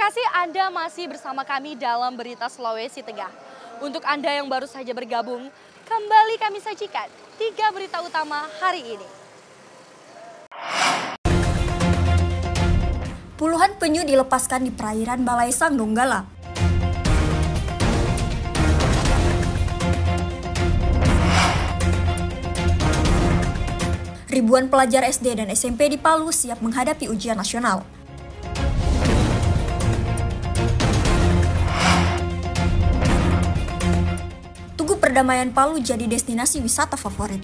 kasih Anda masih bersama kami dalam Berita Sulawesi Tengah. Untuk Anda yang baru saja bergabung, kembali kami sajikan 3 berita utama hari ini. Puluhan penyu dilepaskan di perairan Balaisang, Donggala. Ribuan pelajar SD dan SMP di Palu siap menghadapi ujian nasional. Tugu Perdamaian Palu jadi destinasi wisata favorit.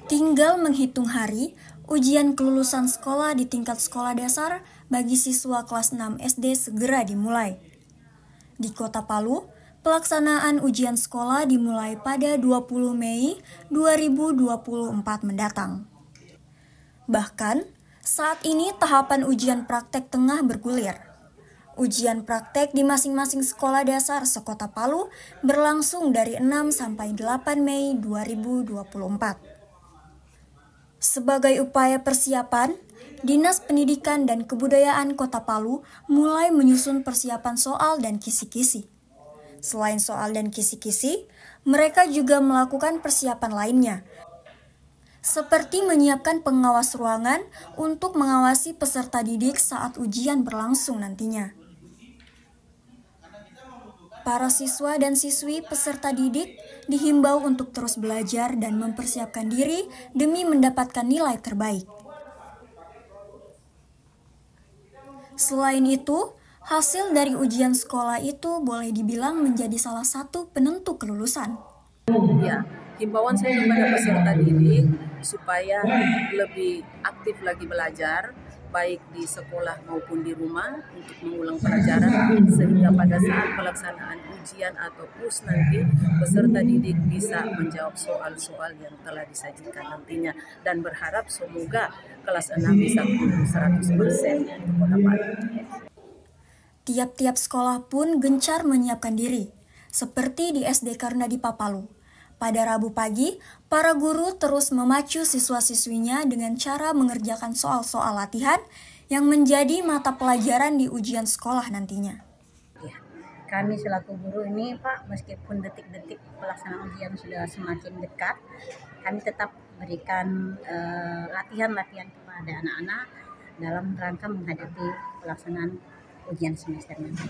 Tinggal menghitung hari, ujian kelulusan sekolah di tingkat sekolah dasar bagi siswa kelas 6 SD segera dimulai. Di Kota Palu, pelaksanaan ujian sekolah dimulai pada 20 Mei 2024 mendatang. Bahkan, saat ini tahapan ujian praktek tengah bergulir. Ujian praktek di masing-masing sekolah dasar sekota Palu berlangsung dari 6 sampai 8 Mei 2024. Sebagai upaya persiapan, Dinas Pendidikan dan Kebudayaan Kota Palu mulai menyusun persiapan soal dan kisi-kisi. Selain soal dan kisi-kisi, mereka juga melakukan persiapan lainnya, seperti menyiapkan pengawas ruangan untuk mengawasi peserta didik saat ujian berlangsung nantinya. Para siswa dan siswi peserta didik dihimbau untuk terus belajar dan mempersiapkan diri demi mendapatkan nilai terbaik. Selain itu, hasil dari ujian sekolah itu boleh dibilang menjadi salah satu penentu kelulusan. Ya, himbauan saya kepada peserta didik supaya lebih aktif lagi belajar, baik di sekolah maupun di rumah untuk mengulang pelajaran sehingga pada saat pelaksanaan ujian atau US nanti peserta didik bisa menjawab soal-soal yang telah disajikan nantinya dan berharap semoga kelas 6 bisa lulus 100% untuk Kota Palu. Tiap-tiap sekolah pun gencar menyiapkan diri, seperti di SD Karnadipa Palu. Pada Rabu pagi, para guru terus memacu siswa-siswinya dengan cara mengerjakan soal-soal latihan yang menjadi mata pelajaran di ujian sekolah nantinya. Ya, kami selaku guru ini Pak, meskipun detik-detik pelaksanaan ujian sudah semakin dekat, kami tetap berikan latihan-latihan kepada anak-anak dalam rangka menghadapi pelaksanaan ujian semester nanti.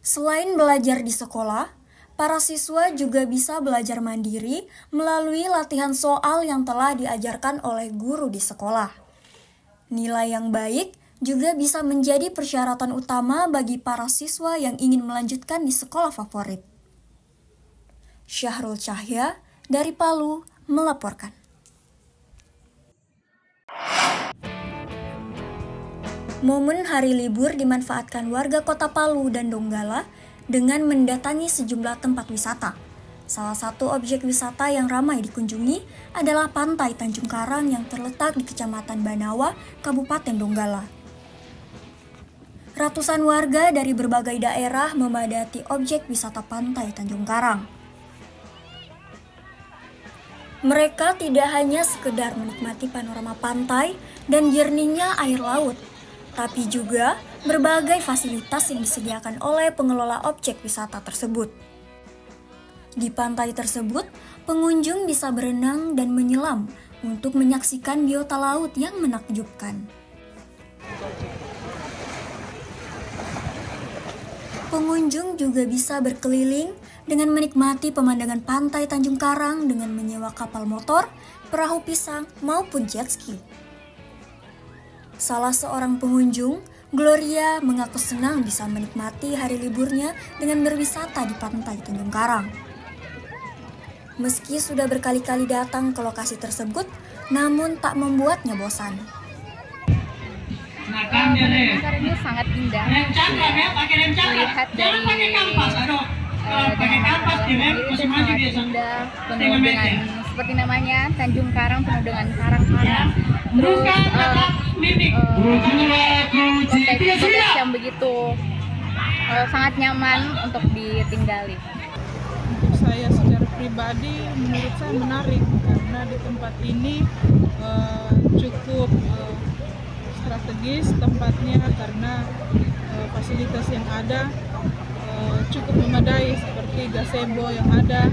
Selain belajar di sekolah, para siswa juga bisa belajar mandiri melalui latihan soal yang telah diajarkan oleh guru di sekolah. Nilai yang baik juga bisa menjadi persyaratan utama bagi para siswa yang ingin melanjutkan di sekolah favorit. Syahrul Cahya dari Palu melaporkan. Momen hari libur dimanfaatkan warga Kota Palu dan Donggala dengan mendatangi sejumlah tempat wisata. Salah satu objek wisata yang ramai dikunjungi adalah Pantai Tanjung Karang yang terletak di Kecamatan Banawa, Kabupaten Donggala. Ratusan warga dari berbagai daerah memadati objek wisata Pantai Tanjung Karang. Mereka tidak hanya sekedar menikmati panorama pantai dan jernihnya air laut, tapi juga berbagai fasilitas yang disediakan oleh pengelola objek wisata tersebut. Di pantai tersebut, pengunjung bisa berenang dan menyelam untuk menyaksikan biota laut yang menakjubkan. Pengunjung juga bisa berkeliling dengan menikmati pemandangan pantai Tanjung Karang dengan menyewa kapal motor, perahu pisang, maupun jet ski. Salah seorang pengunjung, Gloria, mengaku senang bisa menikmati hari liburnya dengan berwisata di Pantai Tanjung Karang. Meski sudah berkali-kali datang ke lokasi tersebut, namun tak membuatnya bosan. Karang ini sangat indah. Melihat dari dengan itu sangat indah, penuh dengan seperti namanya Tanjung Karang, penuh dengan karang-karang. Terus koteks yang begitu sangat nyaman untuk ditinggali. saya secara pribadi, menurut saya menarik karena di tempat ini cukup strategis tempatnya karena fasilitas yang ada cukup memadai seperti gazebo yang ada.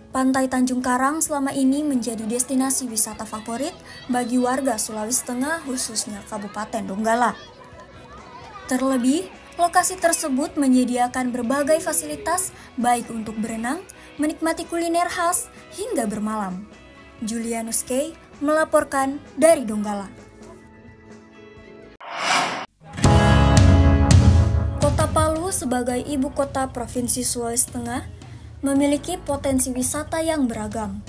Pantai Tanjung Karang selama ini menjadi destinasi wisata favorit bagi warga Sulawesi Tengah, khususnya Kabupaten Donggala. Terlebih, lokasi tersebut menyediakan berbagai fasilitas baik untuk berenang, menikmati kuliner khas, hingga bermalam. Julianus K. melaporkan dari Donggala. Kota Palu sebagai ibu kota Provinsi Sulawesi Tengah memiliki potensi wisata yang beragam.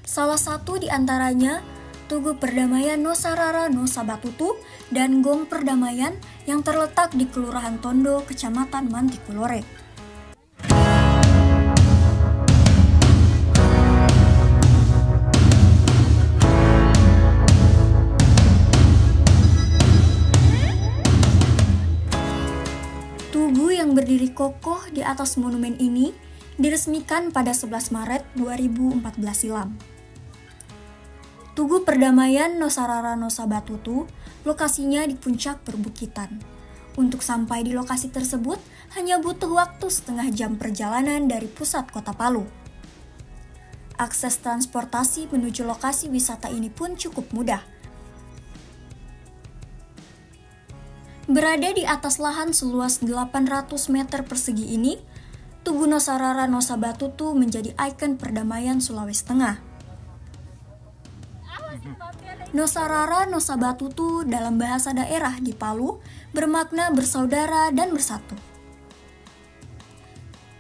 Salah satu di antaranya Tugu Perdamaian Nosarara Nosa Batutu dan Gong Perdamaian yang terletak di Kelurahan Tondo, Kecamatan Mantikulore. Tugu yang berdiri kokoh di atas monumen ini diresmikan pada 11 Maret 2014 silam. Tugu Perdamaian Nosarara Nosa Batutu lokasinya di puncak perbukitan. Untuk sampai di lokasi tersebut hanya butuh waktu setengah jam perjalanan dari pusat kota Palu. Akses transportasi menuju lokasi wisata ini pun cukup mudah. Berada di atas lahan seluas 800 meter persegi ini, Tugu Nosarara Nosa Batutu menjadi ikon perdamaian Sulawesi Tengah. Nosarara Nosa Batutu dalam bahasa daerah di Palu bermakna bersaudara dan bersatu.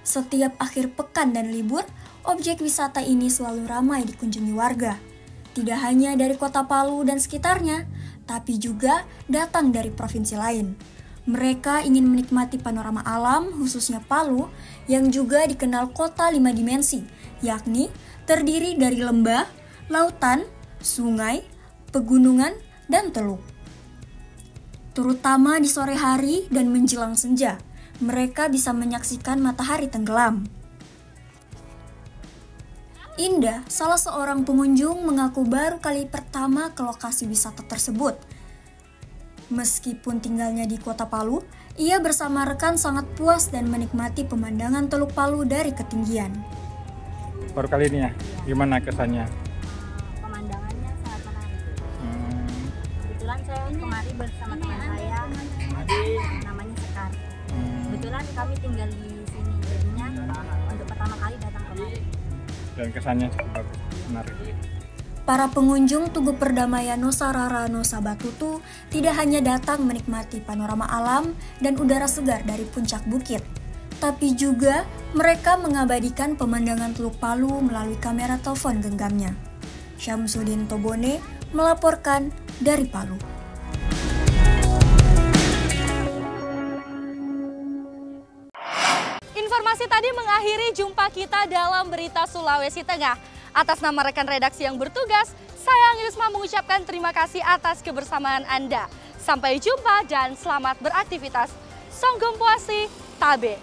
Setiap akhir pekan dan libur, objek wisata ini selalu ramai dikunjungi warga. Tidak hanya dari kota Palu dan sekitarnya, tapi juga datang dari provinsi lain. Mereka ingin menikmati panorama alam, khususnya Palu, yang juga dikenal kota 5 dimensi, yakni terdiri dari lembah, lautan, sungai, pegunungan, dan teluk. Terutama di sore hari dan menjelang senja, mereka bisa menyaksikan matahari tenggelam. Indah, salah seorang pengunjung, mengaku baru kali pertama ke lokasi wisata tersebut. Meskipun tinggalnya di kota Palu, ia bersama rekan sangat puas dan menikmati pemandangan Teluk Palu dari ketinggian. Baru kali ini ya, gimana kesannya? Pemandangannya sangat menarik. Kebetulan saya kemari bersama teman saya, namanya Sekar. Kebetulan kami tinggal di sini, jadinya untuk pertama kali datang kemari. Dan kesannya cukup bagus, menarik. Para pengunjung Tugu Perdamaian Nosarara Nosa Batutu tidak hanya datang menikmati panorama alam dan udara segar dari puncak bukit, tapi juga mereka mengabadikan pemandangan Teluk Palu melalui kamera telepon genggamnya. Syamsuddin Tobone melaporkan dari Palu. Informasi tadi mengakhiri jumpa kita dalam Berita Sulawesi Tengah. Atas nama rekan redaksi yang bertugas, saya Anggisma mengucapkan terima kasih atas kebersamaan Anda. Sampai jumpa dan selamat beraktivitas. Songgom Puasi, Tabe.